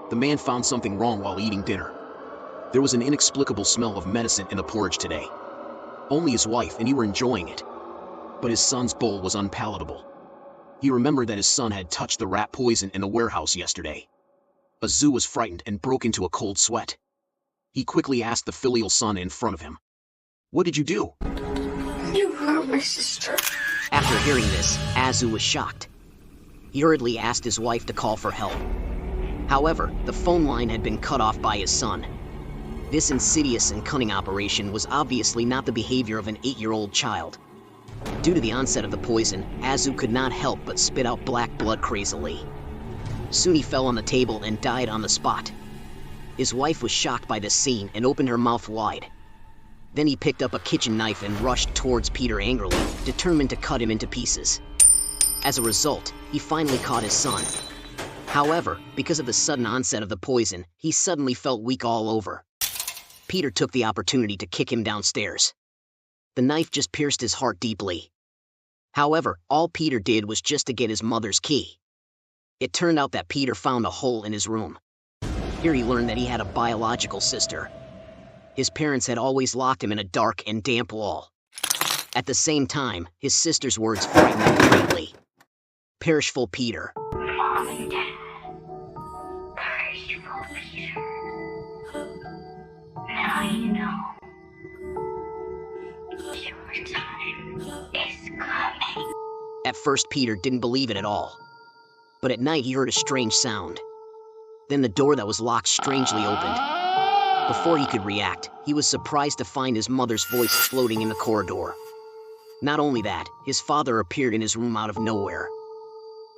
The man found something wrong while eating dinner. There was an inexplicable smell of medicine in the porridge today. Only his wife and he were enjoying it. But his son's bowl was unpalatable. He remembered that his son had touched the rat poison in the warehouse yesterday. Azu was frightened and broke into a cold sweat. He quickly asked the filial son in front of him, "What did you do?" "You hurt my sister." After hearing this, Azu was shocked. He hurriedly asked his wife to call for help. However, the phone line had been cut off by his son. This insidious and cunning operation was obviously not the behavior of an 8-year-old child. Due to the onset of the poison, Azu could not help but spit out black blood crazily. Soon he fell on the table and died on the spot. His wife was shocked by this scene and opened her mouth wide. Then he picked up a kitchen knife and rushed towards Peter angrily, determined to cut him into pieces. As a result, he finally caught his son. However, because of the sudden onset of the poison, he suddenly felt weak all over. Peter took the opportunity to kick him downstairs. The knife just pierced his heart deeply. However, all Peter did was just to get his mother's key. It turned out that Peter found a hole in his room. Here he learned that he had a biological sister. His parents had always locked him in a dark and damp wall. At the same time, his sister's words frightened him greatly. Perishful Peter. Mom and Dad. Perishful Peter. Now you know. Your time is coming. At first, Peter didn't believe it at all. But at night, he heard a strange sound. Then the door that was locked strangely opened. Before he could react, he was surprised to find his mother's voice floating in the corridor. Not only that, his father appeared in his room out of nowhere.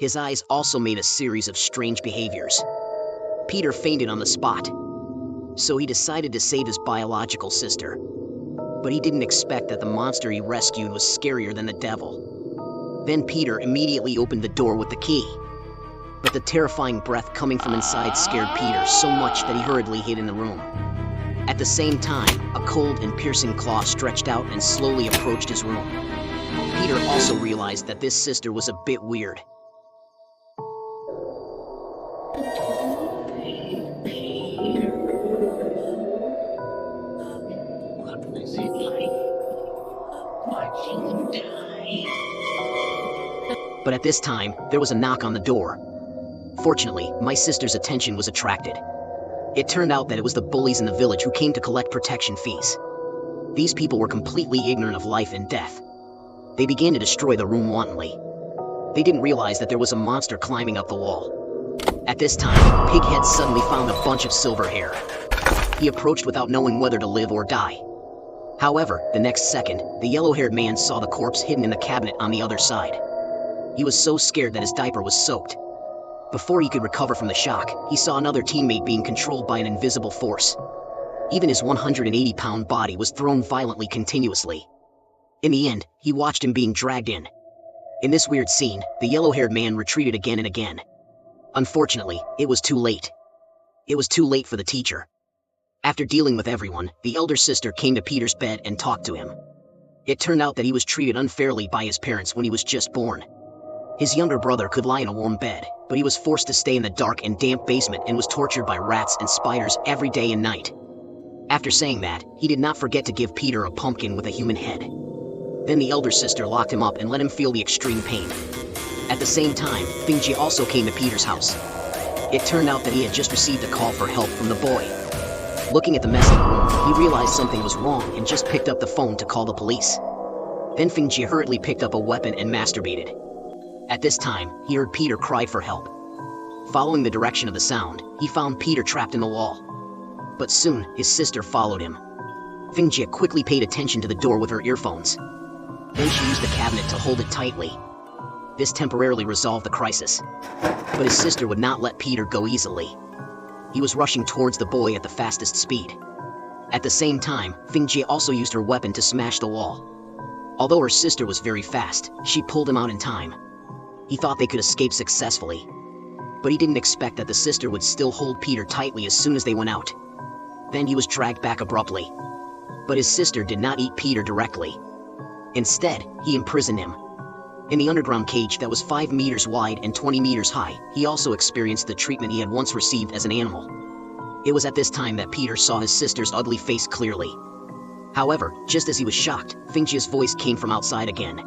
His eyes also made a series of strange behaviors. Peter fainted on the spot. So he decided to save his biological sister. But he didn't expect that the monster he rescued was scarier than the devil. Then Peter immediately opened the door with the key. But the terrifying breath coming from inside scared Peter so much that he hurriedly hid in the room. At the same time, a cold and piercing claw stretched out and slowly approached his room. Peter also realized that this sister was a bit weird. What was it like watching him die? But at this time, there was a knock on the door. Fortunately, my sister's attention was attracted. It turned out that it was the bullies in the village who came to collect protection fees. These people were completely ignorant of life and death. They began to destroy the room wantonly. They didn't realize that there was a monster climbing up the wall. At this time, Pighead suddenly found a bunch of silver hair. He approached without knowing whether to live or die. However, the next second, the yellow-haired man saw the corpse hidden in the cabinet on the other side. He was so scared that his diaper was soaked. Before he could recover from the shock, he saw another teammate being controlled by an invisible force. Even his 180-pound body was thrown violently continuously. In the end, he watched him being dragged in. In this weird scene, the yellow-haired man retreated again and again. Unfortunately, it was too late. It was too late for the teacher. After dealing with everyone, the elder sister came to Peter's bed and talked to him. It turned out that he was treated unfairly by his parents when he was just born. His younger brother could lie in a warm bed, but he was forced to stay in the dark and damp basement and was tortured by rats and spiders every day and night. After saying that, he did not forget to give Peter a pumpkin with a human head. Then the elder sister locked him up and let him feel the extreme pain. At the same time, Fingji also came to Peter's house. It turned out that he had just received a call for help from the boy. Looking at the mess in the room, he realized something was wrong and just picked up the phone to call the police. Then Fingji hurriedly picked up a weapon and masturbated. At this time, he heard Peter cry for help. Following the direction of the sound, he found Peter trapped in the wall. But soon, his sister followed him. Fingjia quickly paid attention to the door with her earphones. Then she used the cabinet to hold it tightly. This temporarily resolved the crisis. But his sister would not let Peter go easily. He was rushing towards the boy at the fastest speed. At the same time, Fingjia also used her weapon to smash the wall. Although her sister was very fast, she pulled him out in time. He thought they could escape successfully. But he didn't expect that the sister would still hold Peter tightly as soon as they went out. Then he was dragged back abruptly. But his sister did not eat Peter directly. Instead, he imprisoned him. In the underground cage that was 5 meters wide and 20 meters high, he also experienced the treatment he had once received as an animal. It was at this time that Peter saw his sister's ugly face clearly. However, just as he was shocked, Fingjia's voice came from outside again.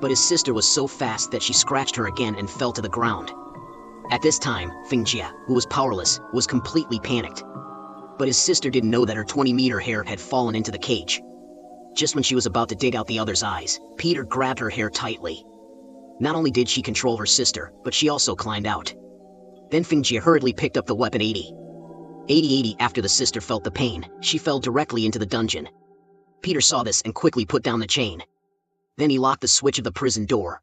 But his sister was so fast that she scratched her again and fell to the ground. At this time, Fingjia, who was powerless, was completely panicked. But his sister didn't know that her 20-meter hair had fallen into the cage. Just when she was about to dig out the other's eyes, Peter grabbed her hair tightly. Not only did she control her sister, but she also climbed out. Then Fingjia hurriedly picked up the weapon 80. After the sister felt the pain, she fell directly into the dungeon. Peter saw this and quickly put down the chain. Then he locked the switch of the prison door,